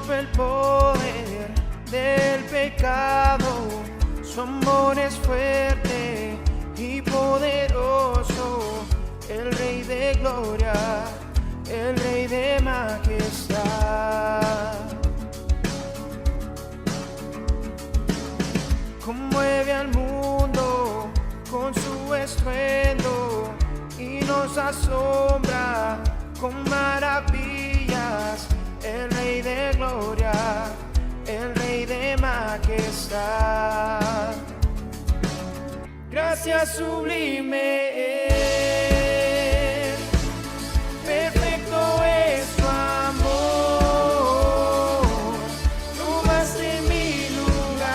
rompe el poder del pecado. Su amor es fuerte y poderoso, el Rey de gloria, el Rey de majestad. Conmueve al mundo con su estruendo y nos asombra con maravillas, el Rey de gloria, el Rey de majestad. Gracias sublime es, perfecto es tu amor, tomaste mi lugar,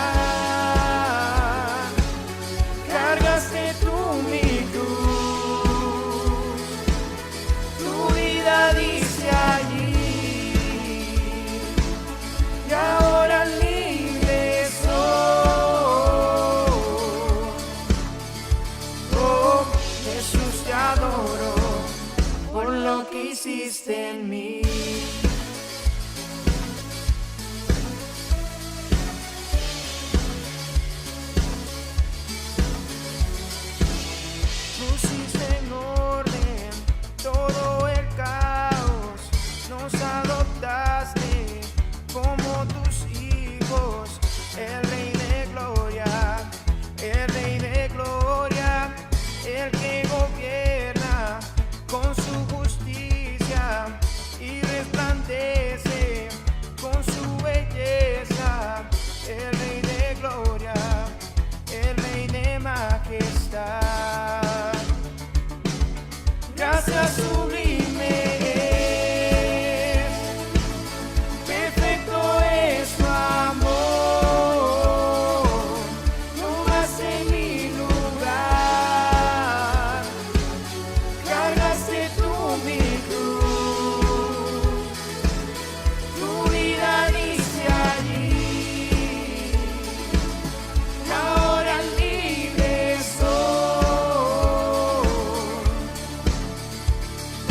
cargaste tú mi cruz, tu vida diste allí, y ahora libre soy. Oh, Jesús, te adoro por lo que hiciste en mí. Pusiste en orden todo el caos, nos adoptaste como tus hijos, el Rey de gloria, el Rey de gloria, el que gobierna con su justicia y resplandece con su belleza, el Rey de gloria, el Rey de majestad. Gracias sublime es, perfecto es tu amor, tomaste mi lugar, cargaste tú mi cruz, tu vida diste allí, y ahora libre soy.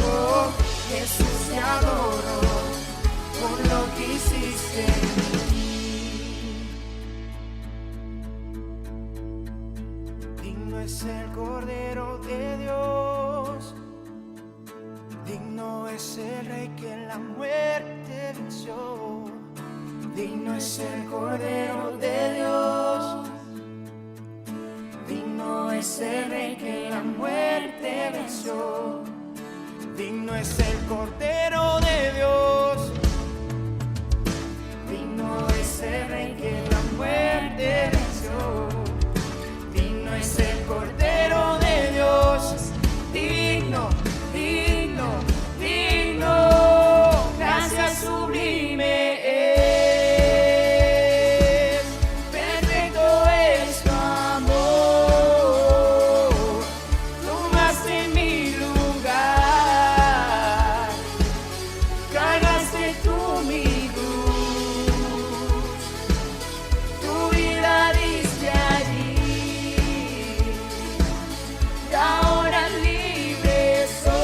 Oh, Jesús, te adoro por lo que hiciste en mí. Digno es el Cordero de Dios, digno es el Rey que la muerte venció. Digno es el Cordero de Dios, digno es el Rey que la muerte venció. Digno es el Cordero de Dios, digno es el Rey que la muerte venció. Digno es el Cordero de Dios, digno, digno, digno. Gracias sublime es, perfecto es tu amor, tomaste mi lugar, cargaste tú mi cruz, tu vida diste allí, y ahora libre soy.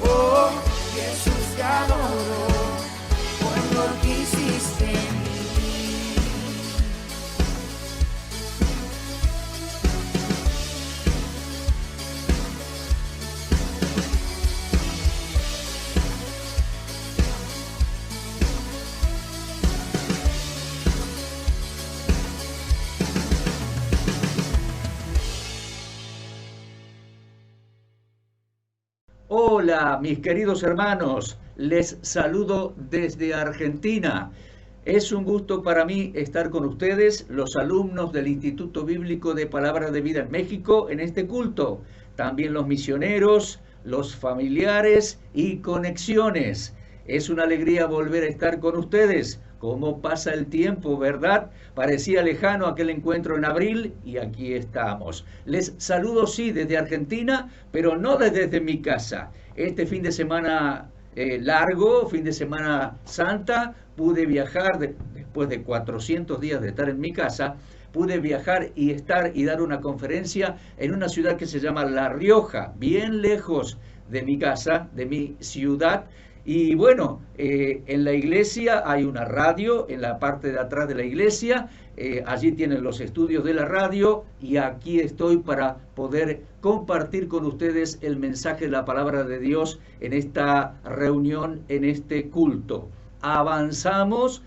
Oh, Jesús, te adoro por lo que hiciste en mí. Hola, mis queridos hermanos, les saludo desde Argentina. Es un gusto para mí estar con ustedes, los alumnos del Instituto Bíblico de Palabra de Vida en México, en este culto. También los misioneros, los familiares y conexiones. Es una alegría volver a estar con ustedes. ¿Cómo pasa el tiempo, verdad? Parecía lejano aquel encuentro en abril y aquí estamos. Les saludo, sí, desde Argentina, pero no desde mi casa. Este fin de semana largo, fin de semana santa, pude viajar después de 400 días de estar en mi casa. Pude viajar y estar y dar una conferencia en una ciudad que se llama La Rioja, bien lejos de mi casa, de mi ciudad. Y bueno, en la iglesia hay una radio, en la parte de atrás de la iglesia, allí tienen los estudios de la radio y aquí estoy para poder compartir con ustedes el mensaje de la palabra de Dios en esta reunión, en este culto. Avancemos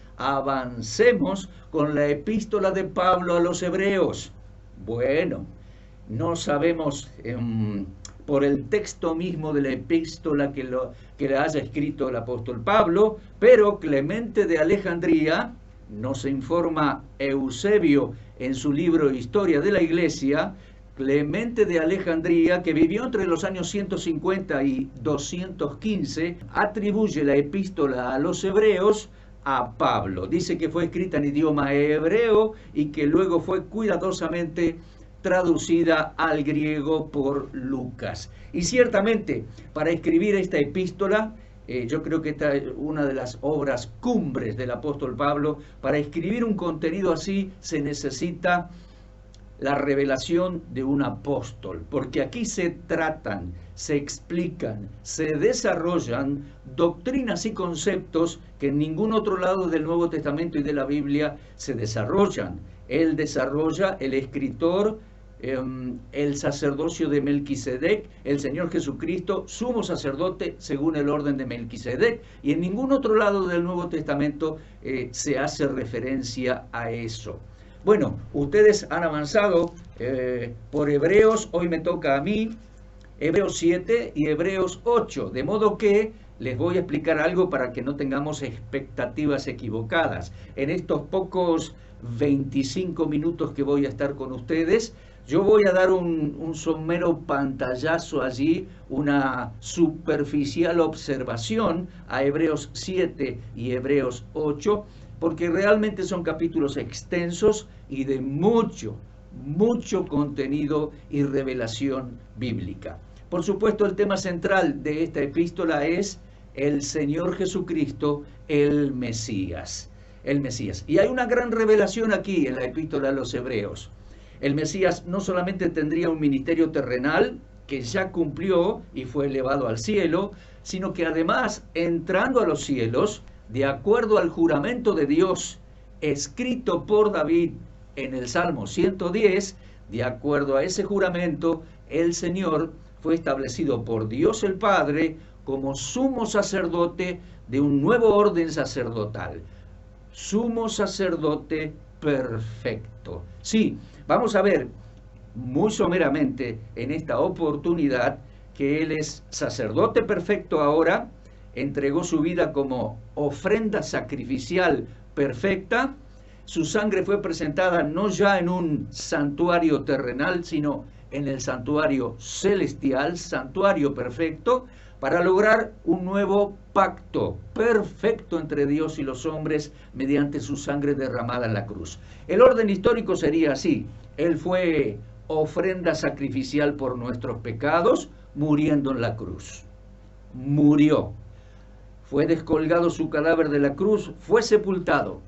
con la epístola de Pablo a los Hebreos. Bueno, no sabemos por el texto mismo de la epístola que le haya escrito el apóstol Pablo, pero Clemente de Alejandría, nos informa Eusebio en su libro Historia de la Iglesia, Clemente de Alejandría, que vivió entre los años 150 y 215, atribuye la epístola a los Hebreos a Pablo. Dice que fue escrita en idioma hebreo y que luego fue cuidadosamente traducida al griego por Lucas. Y ciertamente, para escribir esta epístola, yo creo que esta es una de las obras cumbres del apóstol Pablo. Para escribir un contenido así se necesita la revelación de un apóstol, porque aquí se tratan, se explican, se desarrollan doctrinas y conceptos que en ningún otro lado del Nuevo Testamento y de la Biblia se desarrollan. Él desarrolla, el escritor, el sacerdocio de Melquisedec, el Señor Jesucristo, sumo sacerdote según el orden de Melquisedec, y en ningún otro lado del Nuevo Testamento se hace referencia a eso. Bueno, ustedes han avanzado por Hebreos, hoy me toca a mí, Hebreos 7 y Hebreos 8, de modo que les voy a explicar algo para que no tengamos expectativas equivocadas. En estos pocos 25 minutos que voy a estar con ustedes, yo voy a dar un somero pantallazo allí, una superficial observación a Hebreos 7 y Hebreos 8, porque realmente son capítulos extensos y de mucho contenido y revelación bíblica. Por supuesto, el tema central de esta epístola es el Señor Jesucristo, el Mesías. El Mesías. Y hay una gran revelación aquí en la epístola a los Hebreos. El Mesías no solamente tendría un ministerio terrenal, que ya cumplió y fue elevado al cielo, sino que además, entrando a los cielos, de acuerdo al juramento de Dios escrito por David en el Salmo 110, de acuerdo a ese juramento, el Señor fue establecido por Dios el Padre como sumo sacerdote de un nuevo orden sacerdotal. Sumo sacerdote perfecto. Sí, vamos a ver muy someramente en esta oportunidad que Él es sacerdote perfecto ahora, entregó su vida como ofrenda sacrificial perfecta, su sangre fue presentada no ya en un santuario terrenal, sino en el santuario celestial, santuario perfecto, para lograr un nuevo pacto perfecto entre Dios y los hombres mediante su sangre derramada en la cruz. El orden histórico sería así: Él fue ofrenda sacrificial por nuestros pecados, muriendo en la cruz. Murió. Fue descolgado su cadáver de la cruz, fue sepultado.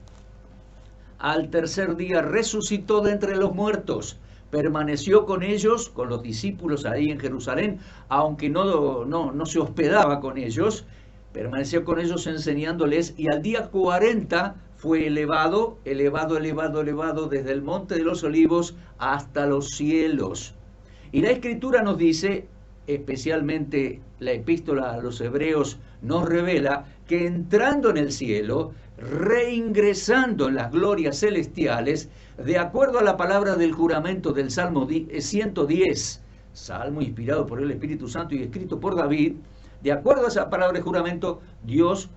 Al tercer día resucitó de entre los muertos. Permaneció con ellos, con los discípulos ahí en Jerusalén, aunque no se hospedaba con ellos, permaneció con ellos enseñándoles, y al día 40 fue elevado desde el Monte de los Olivos hasta los cielos. Y la Escritura nos dice, especialmente la epístola a los Hebreos nos revela, que entrando en el cielo, reingresando en las glorias celestiales, de acuerdo a la palabra del juramento del Salmo 110, salmo inspirado por el Espíritu Santo y escrito por David, de acuerdo a esa palabra de juramento, Dios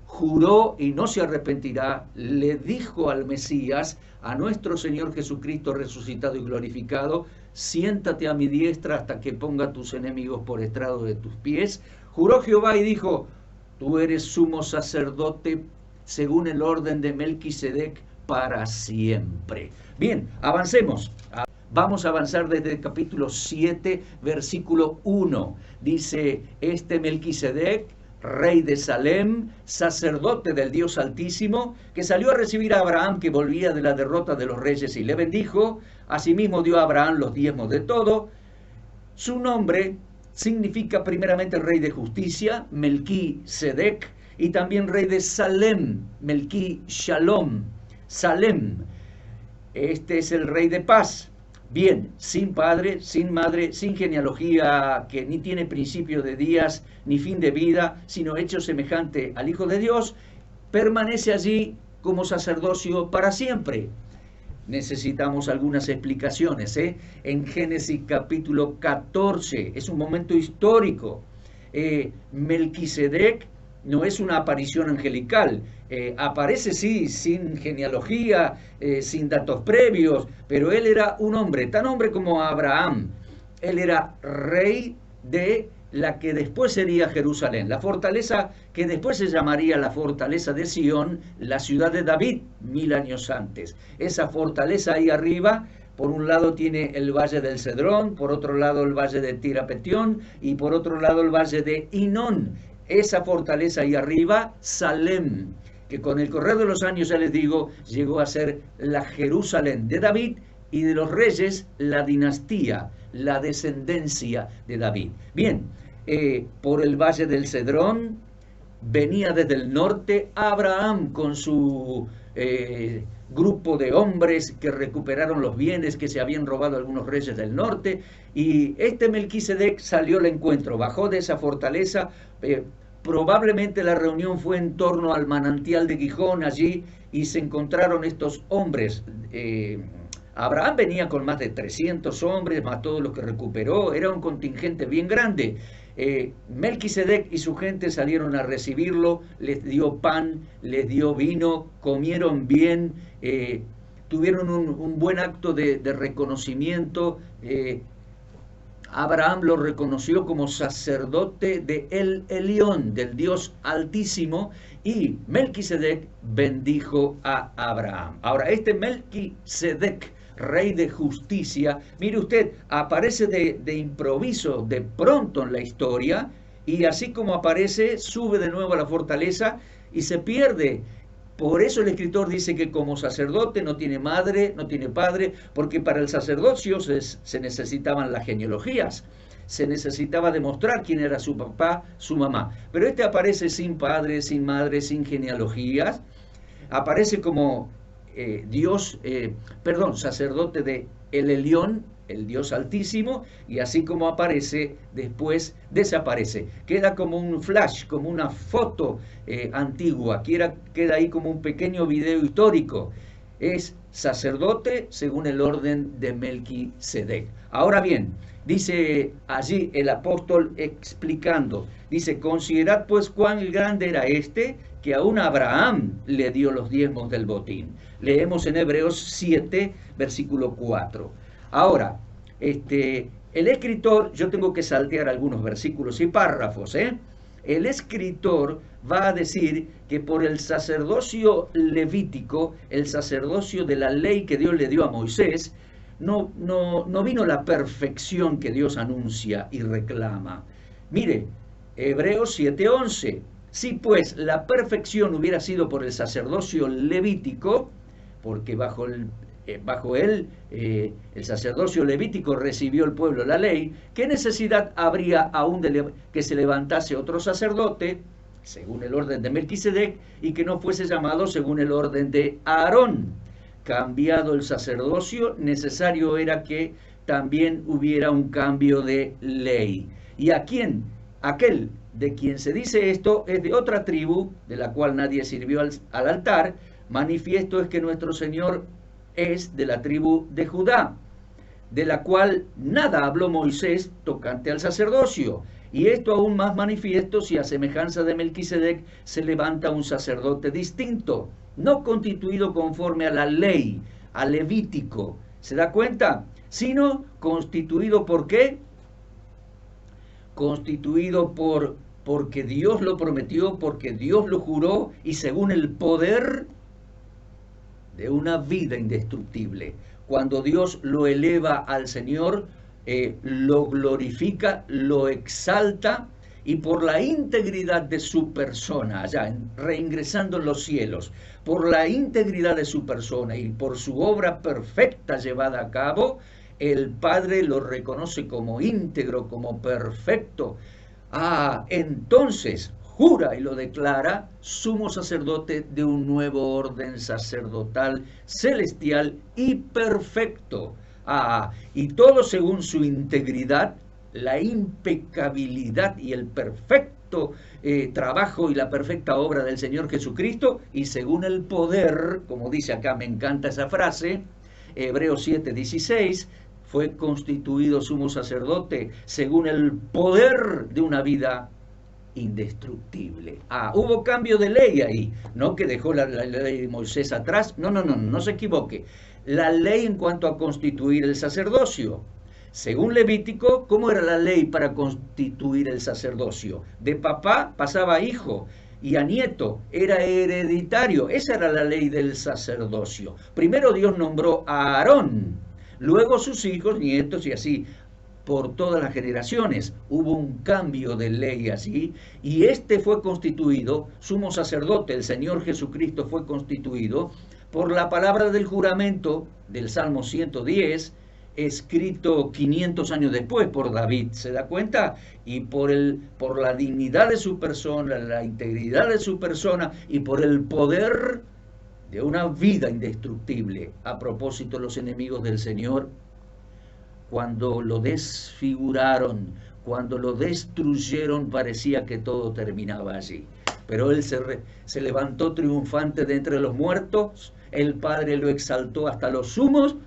juró y no se arrepentirá, le dijo al Mesías, a nuestro Señor Jesucristo resucitado y glorificado: siéntate a mi diestra hasta que ponga tus enemigos por estrado de tus pies. Juró Jehová y dijo: tú eres sumo sacerdote según el orden de Melquisedec para siempre. Bien, avancemos. Vamos a avanzar desde el capítulo 7, versículo 1. Dice: este Melquisedec, rey de Salem, sacerdote del Dios Altísimo, que salió a recibir a Abraham, que volvía de la derrota de los reyes, y le bendijo. Asimismo dio a Abraham los diezmos de todo. Su nombre significa primeramente rey de justicia, Melquisedec, y también rey de Salem, Melqui Shalom, Salem. Este es el rey de paz. Bien, sin padre, sin madre, sin genealogía, que ni tiene principio de días ni fin de vida, sino hecho semejante al Hijo de Dios, permanece allí como sacerdocio para siempre. Necesitamos algunas explicaciones, En Génesis capítulo 14, es un momento histórico. Melquisedec no es una aparición angelical, aparece sí, sin genealogía, sin datos previos, pero él era un hombre, tan hombre como Abraham. Él era rey de la que después sería Jerusalén, la fortaleza que después se llamaría la fortaleza de Sión, la ciudad de David, 1000 años antes. Esa fortaleza ahí arriba, por un lado tiene el valle del Cedrón, por otro lado el valle de Tirapetión y por otro lado el valle de Hinón. Esa fortaleza ahí arriba, Salem, que con el correr de los años, ya les digo, llegó a ser la Jerusalén de David y de los reyes, la dinastía, la descendencia de David. Bien, por el valle del Cedrón venía desde el norte Abraham con su grupo de hombres que recuperaron los bienes que se habían robado algunos reyes del norte, y este Melquisedec salió al encuentro, bajó de esa fortaleza. Probablemente la reunión fue en torno al manantial de Gijón allí, y se encontraron estos hombres. Abraham venía con más de 300 hombres, más todos los que recuperó, era un contingente bien grande. Melquisedec y su gente salieron a recibirlo, les dio pan, les dio vino, comieron bien, tuvieron un buen acto de reconocimiento. Abraham lo reconoció como sacerdote de El Elión, del Dios Altísimo, y Melquisedec bendijo a Abraham. Ahora, este Melquisedec, rey de justicia, mire usted, aparece de improviso, de pronto en la historia, y así como aparece, sube de nuevo a la fortaleza y se pierde. Por eso el escritor dice que como sacerdote no tiene madre, no tiene padre, porque para el sacerdocio se necesitaban las genealogías, se necesitaba demostrar quién era su papá, su mamá. Pero este aparece sin padre, sin madre, sin genealogías, aparece como sacerdote de El Elión, el Dios Altísimo, y así como aparece, después desaparece. Queda como un flash, como una foto antigua, queda ahí como un pequeño video histórico. Es sacerdote según el orden de Melquisedec. Ahora bien, dice allí el apóstol explicando, dice: considerad pues cuán grande era este, que aún Abraham le dio los diezmos del botín. Leemos en Hebreos 7, versículo 4. Ahora, el escritor, yo tengo que saltear algunos versículos y párrafos, El escritor va a decir que por el sacerdocio levítico, el sacerdocio de la ley que Dios le dio a Moisés, no vino la perfección que Dios anuncia y reclama. Mire, Hebreos 7:11. Si pues la perfección hubiera sido por el sacerdocio levítico, porque bajo él el sacerdocio levítico recibió el pueblo la ley, ¿qué necesidad habría aún de que se levantase otro sacerdote, según el orden de Melquisedec, y que no fuese llamado según el orden de Aarón? Cambiado el sacerdocio, necesario era que también hubiera un cambio de ley. ¿Y a quién? Aquel de quien se dice esto es de otra tribu, de la cual nadie sirvió al altar. Manifiesto es que nuestro Señor es de la tribu de Judá, de la cual nada habló Moisés tocante al sacerdocio. Y esto aún más manifiesto si a semejanza de Melquisedec se levanta un sacerdote distinto, no constituido conforme a la ley, al levítico. ¿Se da cuenta? Sino constituido ¿por qué? Constituido porque Dios lo prometió, porque Dios lo juró, y según el poder de una vida indestructible. Cuando Dios lo eleva al Señor, lo glorifica, lo exalta, y por la integridad de su persona, allá reingresando en los cielos, por la integridad de su persona y por su obra perfecta llevada a cabo, el Padre lo reconoce como íntegro, como perfecto. Entonces jura y lo declara sumo sacerdote de un nuevo orden sacerdotal, celestial y perfecto. Y todo según su integridad, la impecabilidad y el perfecto trabajo y la perfecta obra del Señor Jesucristo, y según el poder, como dice acá, me encanta esa frase, Hebreos 7:16, fue constituido sumo sacerdote según el poder de una vida indestructible. Hubo cambio de ley ahí, no que dejó la ley de Moisés atrás, no se equivoque. La ley en cuanto a constituir el sacerdocio. Según Levítico, ¿cómo era la ley para constituir el sacerdocio? De papá pasaba a hijo y a nieto, era hereditario. Esa era la ley del sacerdocio. Primero Dios nombró a Aarón, luego sus hijos, nietos y así por todas las generaciones. Hubo un cambio de ley así, y este fue constituido, sumo sacerdote, el Señor Jesucristo fue constituido por la palabra del juramento del Salmo 110, escrito 500 años después por David, ¿se da cuenta? Y por la dignidad de su persona, la integridad de su persona y por el poder de una vida indestructible. A propósito, los enemigos del Señor, cuando lo desfiguraron, cuando lo destruyeron, parecía que todo terminaba allí. Pero él se levantó triunfante de entre los muertos, el Padre lo exaltó hasta los sumos,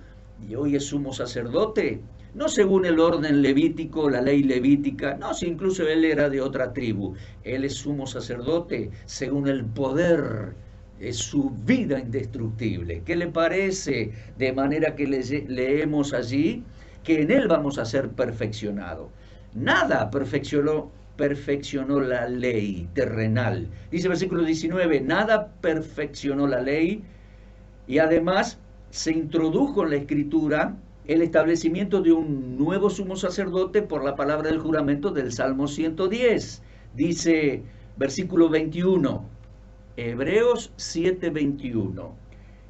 y hoy es sumo sacerdote, no según el orden levítico, la ley levítica, no, si incluso él era de otra tribu. Él es sumo sacerdote según el poder de su vida indestructible. ¿Qué le parece? De manera que leemos allí que en él vamos a ser perfeccionados. Nada perfeccionó la ley terrenal. Dice el versículo 19, nada perfeccionó la ley, y además se introdujo en la Escritura el establecimiento de un nuevo sumo sacerdote por la palabra del juramento del Salmo 110. Dice, versículo 21, Hebreos 7:21.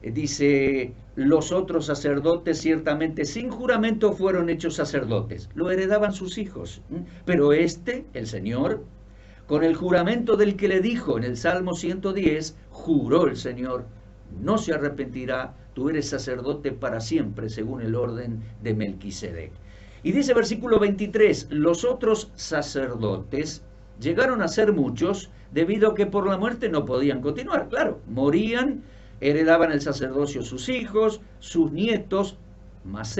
Dice, los otros sacerdotes ciertamente sin juramento fueron hechos sacerdotes. Lo heredaban sus hijos. Pero este, el Señor, con el juramento del que le dijo en el Salmo 110, juró el Señor, no se arrepentirá, tú eres sacerdote para siempre, según el orden de Melquisedec. Y dice versículo 23, los otros sacerdotes llegaron a ser muchos, debido a que por la muerte no podían continuar. Claro, morían, heredaban el sacerdocio sus hijos, sus nietos, mas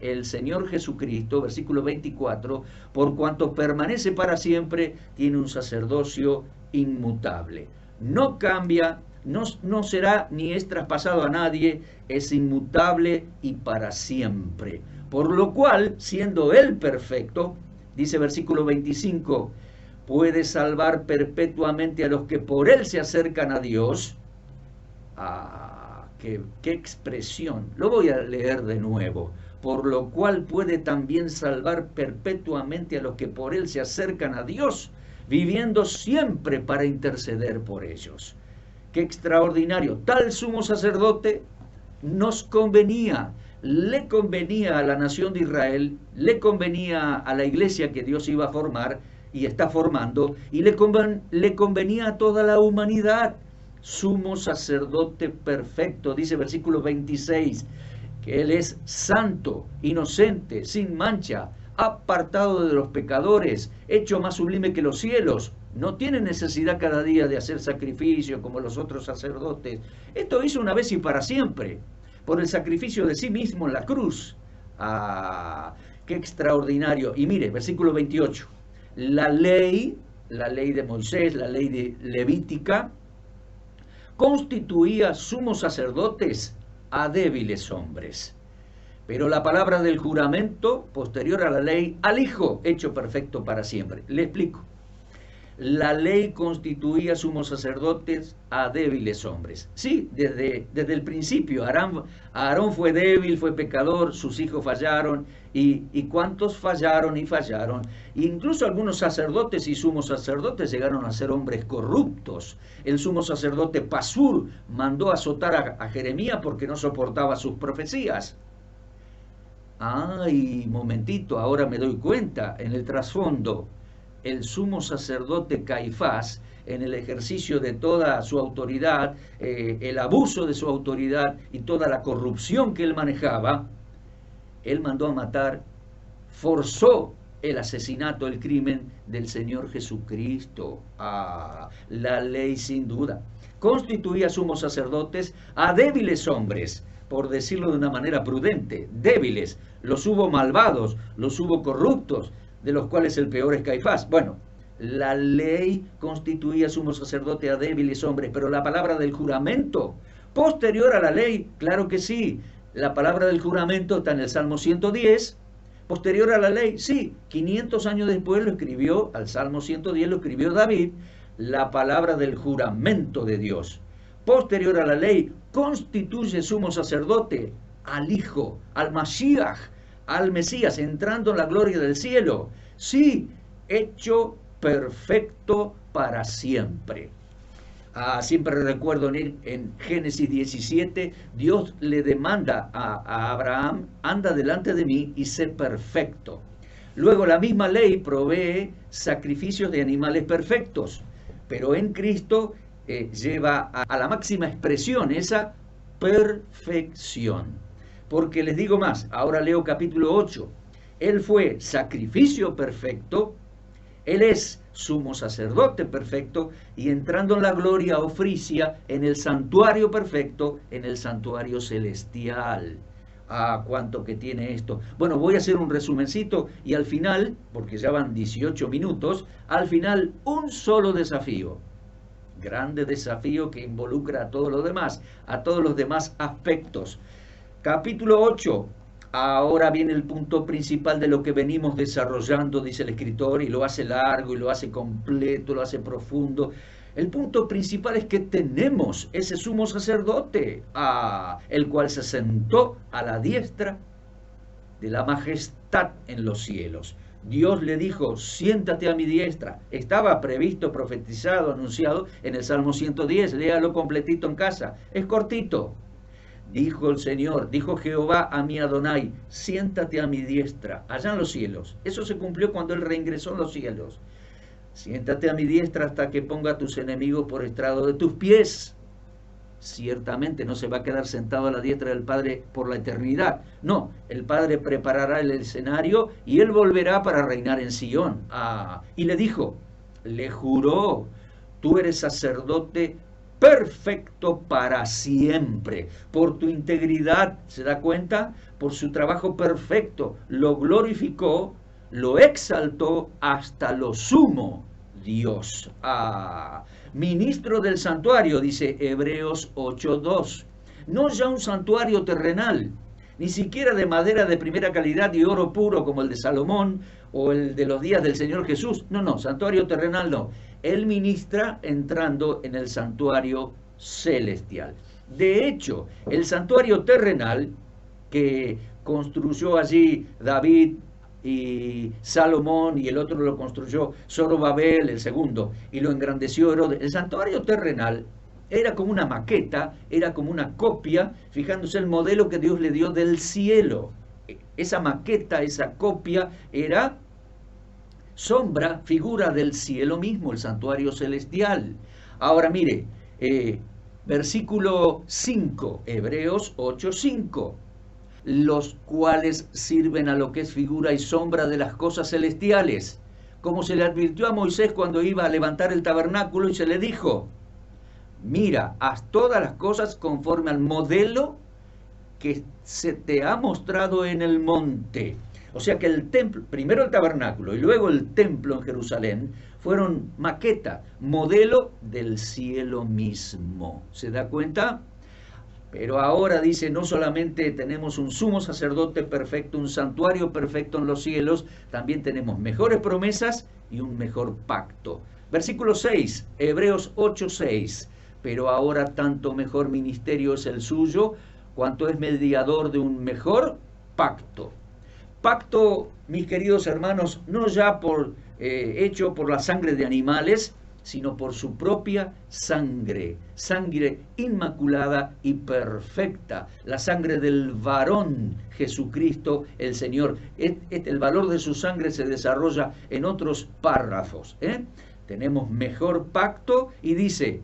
el Señor Jesucristo, versículo 24, por cuanto permanece para siempre, tiene un sacerdocio inmutable. No cambia, no será ni es traspasado a nadie, es inmutable y para siempre. Por lo cual, siendo Él perfecto, dice versículo 25, puede salvar perpetuamente a los que por Él se acercan a Dios. Qué expresión. Lo voy a leer de nuevo. Por lo cual puede también salvar perpetuamente a los que por Él se acercan a Dios, viviendo siempre para interceder por ellos. Qué extraordinario. Tal sumo sacerdote nos convenía, le convenía a la nación de Israel, le convenía a la iglesia que Dios iba a formar y está formando, y le convenía a toda la humanidad. Sumo sacerdote perfecto, dice versículo 26, que Él es santo, inocente, sin mancha, apartado de los pecadores, hecho más sublime que los cielos. No tiene necesidad cada día de hacer sacrificio como los otros sacerdotes. Esto hizo una vez y para siempre, por el sacrificio de sí mismo en la cruz. ¡Qué extraordinario! Y mire, versículo 28. La ley de Moisés, la ley levítica, constituía sumos sacerdotes a débiles hombres. Pero la palabra del juramento, posterior a la ley, al Hijo, hecho perfecto para siempre. Le explico. La ley constituía sumos sacerdotes a débiles hombres. Sí, desde el principio. Aarón fue débil, fue pecador, sus hijos fallaron. ¿Y cuántos fallaron y fallaron? Incluso algunos sacerdotes y sumos sacerdotes llegaron a ser hombres corruptos. El sumo sacerdote Pasur mandó azotar a Jeremías porque no soportaba sus profecías. Ay, momentito, ahora me doy cuenta, en el trasfondo, el sumo sacerdote Caifás, en el ejercicio de toda su autoridad, el abuso de su autoridad y toda la corrupción que él manejaba, él mandó a matar, forzó el asesinato, el crimen del Señor Jesucristo. Ah, la ley sin duda constituía sumos sacerdotes a débiles hombres, por decirlo de una manera prudente, débiles. Los hubo malvados, los hubo corruptos, de los cuales el peor es Caifás. Bueno, la ley constituía sumo sacerdote a débiles hombres, pero la palabra del juramento, posterior a la ley, claro que sí, la palabra del juramento está en el Salmo 110, posterior a la ley, sí, 500 años después lo escribió, al Salmo 110 lo escribió David, la palabra del juramento de Dios. Posterior a la ley, constituye sumo sacerdote al Hijo, al Mashiach, al Mesías, entrando en la gloria del cielo. Sí, hecho perfecto para siempre. Siempre recuerdo en Génesis 17, Dios le demanda a Abraham, anda delante de mí y sé perfecto. Luego la misma ley provee sacrificios de animales perfectos, pero en Cristo lleva a la máxima expresión esa perfección. Porque les digo más, ahora leo capítulo 8, Él fue sacrificio perfecto, Él es sumo sacerdote perfecto, y entrando en la gloria oficia en el santuario perfecto, en el santuario celestial. Cuánto que tiene esto. Bueno, voy a hacer un resumencito y al final, porque ya van 18 minutos, al final un solo desafío. Grande desafío que involucra a todos los demás aspectos. Capítulo 8. Ahora viene el punto principal de lo que venimos desarrollando, dice el escritor, y lo hace largo, y lo hace completo, lo hace profundo. El punto principal es que tenemos ese sumo sacerdote, el cual se sentó a la diestra de la majestad en los cielos. Dios le dijo, siéntate a mi diestra. Estaba previsto, profetizado, anunciado en el Salmo 110, léalo completito en casa, es cortito. Dijo el Señor, dijo Jehová a mi Adonai, siéntate a mi diestra, allá en los cielos. Eso se cumplió cuando Él reingresó en los cielos. Siéntate a mi diestra hasta que ponga a tus enemigos por estrado de tus pies. Ciertamente no se va a quedar sentado a la diestra del Padre por la eternidad. No, el Padre preparará el escenario y Él volverá para reinar en Sion. Y le dijo, le juró, tú eres sacerdote perfecto para siempre, por tu integridad, ¿se da cuenta? Por su trabajo perfecto, lo glorificó, lo exaltó hasta lo sumo Dios. Ministro del santuario, dice Hebreos 8:2, no ya un santuario terrenal, ni siquiera de madera de primera calidad y oro puro como el de Salomón o el de los días del Señor Jesús, no, santuario terrenal no. Él ministra entrando en el santuario celestial. De hecho, el santuario terrenal que construyó allí David y Salomón, y el otro lo construyó Zorobabel, el segundo, y lo engrandeció Herodes. El santuario terrenal era como una maqueta, era como una copia, fijándose el modelo que Dios le dio del cielo. Esa maqueta, esa copia era sombra, figura del cielo mismo, el santuario celestial. Ahora mire, versículo 5, Hebreos 8:5, los cuales sirven a lo que es figura y sombra de las cosas celestiales, como se le advirtió a Moisés cuando iba a levantar el tabernáculo y se le dijo, mira, haz todas las cosas conforme al modelo que se te ha mostrado en el monte. O sea que el templo, primero el tabernáculo y luego el templo en Jerusalén, fueron maqueta, modelo del cielo mismo. ¿Se da cuenta? Pero ahora dice, no solamente tenemos un sumo sacerdote perfecto, un santuario perfecto en los cielos, también tenemos mejores promesas y un mejor pacto. Versículo 6, Hebreos 8:6, pero ahora tanto mejor ministerio es el suyo, cuanto es mediador de un mejor pacto. Pacto, mis queridos hermanos, no ya hecho por la sangre de animales, sino por su propia sangre, sangre inmaculada y perfecta, la sangre del varón Jesucristo el Señor. El valor de su sangre se desarrolla en otros párrafos. Tenemos mejor pacto y dice,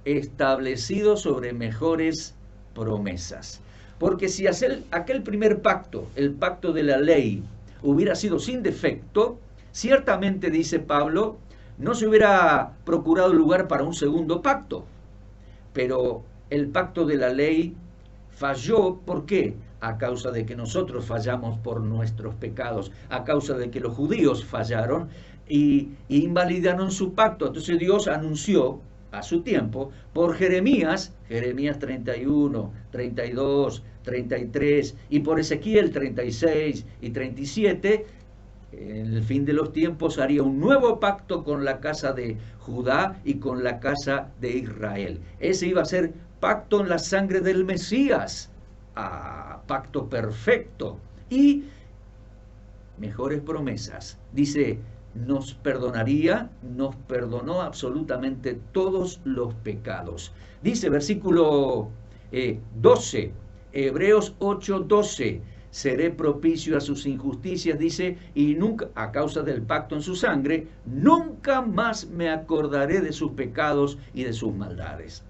establecido sobre mejores promesas. Porque si aquel primer pacto, el pacto de la ley, hubiera sido sin defecto, ciertamente, dice Pablo, no se hubiera procurado lugar para un segundo pacto. Pero el pacto de la ley falló, ¿por qué? A causa de que nosotros fallamos por nuestros pecados, a causa de que los judíos fallaron y invalidaron su pacto. Entonces Dios anunció a su tiempo por Jeremías 31, 32, 33 y por Ezequiel 36 y 37, en el fin de los tiempos haría un nuevo pacto con la casa de Judá y con la casa de Israel. Ese iba a ser pacto en la sangre del Mesías, pacto perfecto y mejores promesas. Dice, nos perdonó absolutamente todos los pecados. Dice versículo 12, Hebreos 8:12, seré propicio a sus injusticias, dice, y nunca, a causa del pacto en su sangre, nunca más me acordaré de sus pecados y de sus maldades.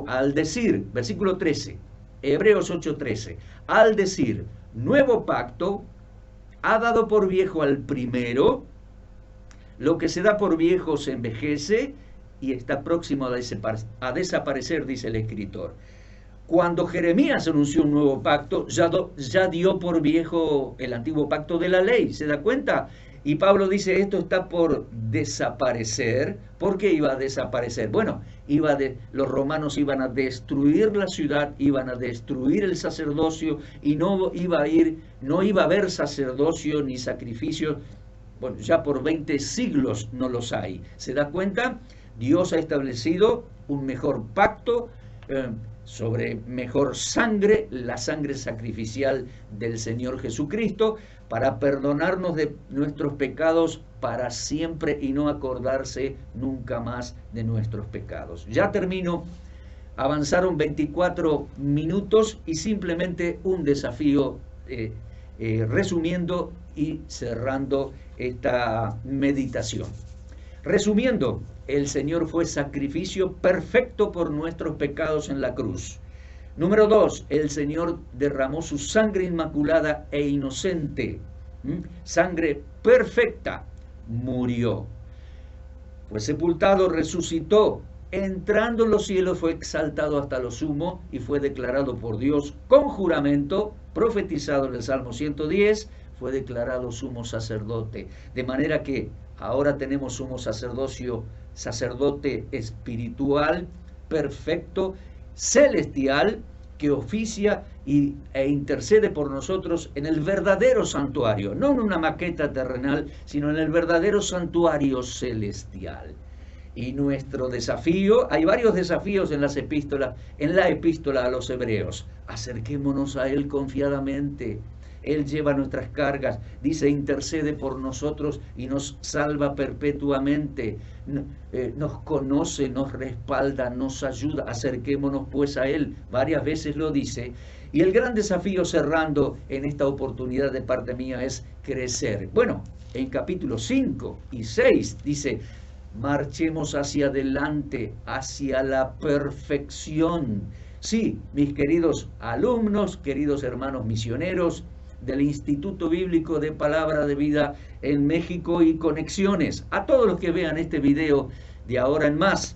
Al decir, versículo 13, Hebreos 8:13, al decir, nuevo pacto, ha dado por viejo al primero, lo que se da por viejo se envejece y está próximo a desaparecer, dice el escritor. Cuando Jeremías anunció un nuevo pacto, ya dio por viejo el antiguo pacto de la ley, ¿se da cuenta? Y Pablo dice, esto está por desaparecer. ¿Por qué iba a desaparecer? Bueno, los romanos iban a destruir la ciudad, iban a destruir el sacerdocio y no iba a haber sacerdocio ni sacrificio. Bueno, ya por 20 siglos no los hay. ¿Se da cuenta? Dios ha establecido un mejor pacto sobre mejor sangre, la sangre sacrificial del Señor Jesucristo, para perdonarnos de nuestros pecados para siempre y no acordarse nunca más de nuestros pecados. Ya termino. Avanzaron 24 minutos y simplemente un desafío resumiendo y cerrando esta meditación. Resumiendo, el Señor fue sacrificio perfecto por nuestros pecados en la cruz. Número 2, el Señor derramó su sangre inmaculada e inocente. Sangre perfecta, murió. Fue sepultado, resucitó. Entrando en los cielos fue exaltado hasta lo sumo y fue declarado por Dios con juramento, profetizado en el Salmo 110, fue declarado sumo sacerdote. De manera que ahora tenemos sumo sacerdote espiritual, perfecto, celestial, que oficia e intercede por nosotros en el verdadero santuario, no en una maqueta terrenal, sino en el verdadero santuario celestial. Y nuestro desafío, hay varios desafíos en la epístola a los Hebreos. Acerquémonos a Él confiadamente. Él lleva nuestras cargas, dice, intercede por nosotros y nos salva perpetuamente. Nos conoce, nos respalda, nos ayuda. Acerquémonos pues a Él. Varias veces lo dice. Y el gran desafío, cerrando en esta oportunidad de parte mía, es crecer. Bueno, en capítulos 5 y 6 dice, marchemos hacia adelante, hacia la perfección. Sí, mis queridos alumnos, queridos hermanos misioneros del Instituto Bíblico de Palabra de Vida en México y Conexiones, a todos los que vean este video de ahora en más,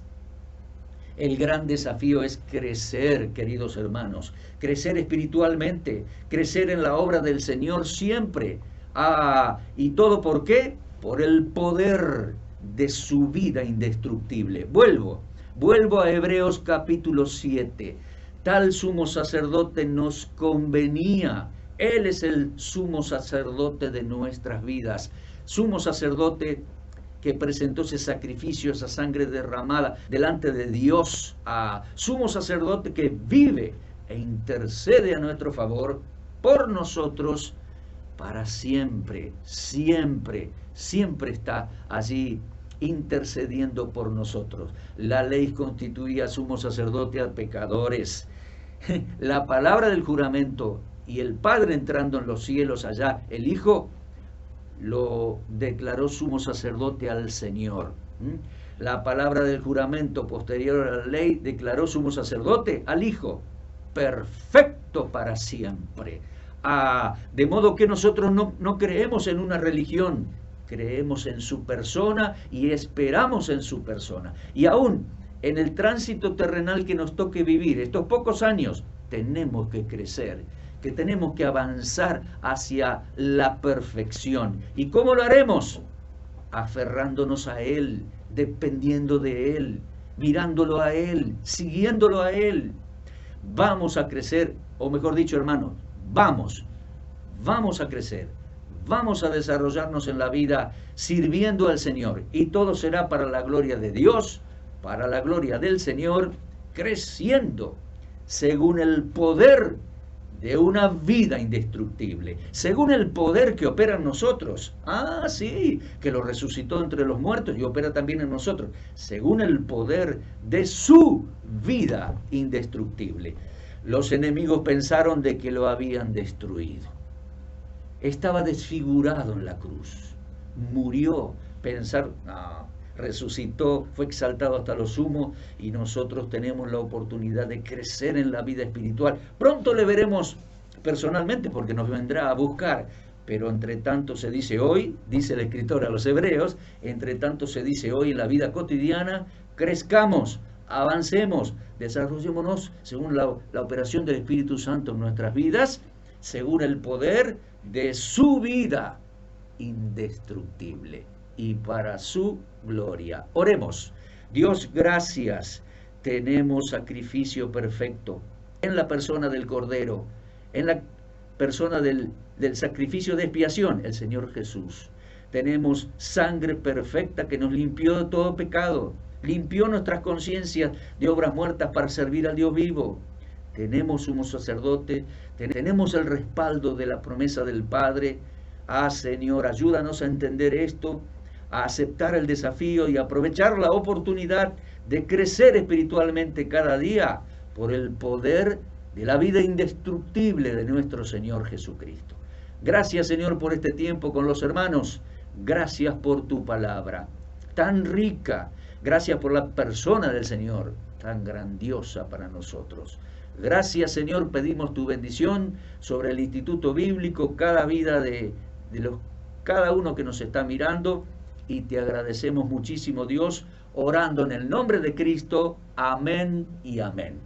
el gran desafío es crecer, queridos hermanos, crecer espiritualmente, crecer en la obra del Señor siempre. ¿Y todo por qué? Por el poder de su vida indestructible. Vuelvo a Hebreos capítulo 7. Tal sumo sacerdote nos convenía. Él es el sumo sacerdote de nuestras vidas. Sumo sacerdote que presentó ese sacrificio, esa sangre derramada delante de Dios. Sumo sacerdote que vive e intercede a nuestro favor por nosotros para siempre, siempre, siempre está allí intercediendo por nosotros. La ley constituía sumo sacerdote a pecadores. La palabra del juramento y el Padre entrando en los cielos allá, el Hijo lo declaró sumo sacerdote al Señor. La palabra del juramento posterior a la ley declaró sumo sacerdote al Hijo, perfecto para siempre. De modo que nosotros no creemos en una religión, creemos en su persona y esperamos en su persona. Y aún en el tránsito terrenal que nos toque vivir, estos pocos años, tenemos que crecer, que tenemos que avanzar hacia la perfección. ¿Y cómo lo haremos? Aferrándonos a Él, dependiendo de Él, mirándolo a Él, siguiéndolo a Él. Vamos a crecer, o mejor dicho, hermanos, vamos a crecer, vamos a desarrollarnos en la vida sirviendo al Señor, y todo será para la gloria de Dios, para la gloria del Señor, creciendo según el poder de una vida indestructible, según el poder que opera en nosotros. Sí, que lo resucitó entre los muertos y opera también en nosotros, según el poder de su vida indestructible. Los enemigos pensaron de que lo habían destruido. Estaba desfigurado en la cruz, murió, pensaron, resucitó, fue exaltado hasta lo sumo, y nosotros tenemos la oportunidad de crecer en la vida espiritual. Pronto le veremos personalmente porque nos vendrá a buscar, pero entre tanto se dice hoy, dice el escritor a los Hebreos, entre tanto se dice hoy en la vida cotidiana, crezcamos, avancemos, desarrollémonos según la operación del Espíritu Santo en nuestras vidas, según el poder de su vida indestructible y para su gloria. Oremos. Dios, gracias. Tenemos sacrificio perfecto en la persona del Cordero, en la persona del sacrificio de expiación, el Señor Jesús. Tenemos sangre perfecta que nos limpió de todo pecado, limpió nuestras conciencias de obras muertas para servir al Dios vivo. Tenemos sumo sacerdote, tenemos el respaldo de la promesa del Padre. Señor, ayúdanos a entender esto, a aceptar el desafío y aprovechar la oportunidad de crecer espiritualmente cada día por el poder de la vida indestructible de nuestro Señor Jesucristo. Gracias, Señor, por este tiempo con los hermanos. Gracias por tu palabra tan rica. Gracias por la persona del Señor tan grandiosa para nosotros. Gracias, Señor, pedimos tu bendición sobre el Instituto Bíblico, cada vida de cada uno que nos está mirando, y te agradecemos muchísimo, Dios, orando en el nombre de Cristo. Amén y amén.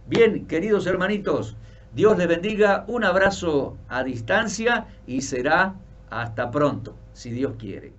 Bien, queridos hermanitos, Dios les bendiga, un abrazo a distancia y será hasta pronto, si Dios quiere.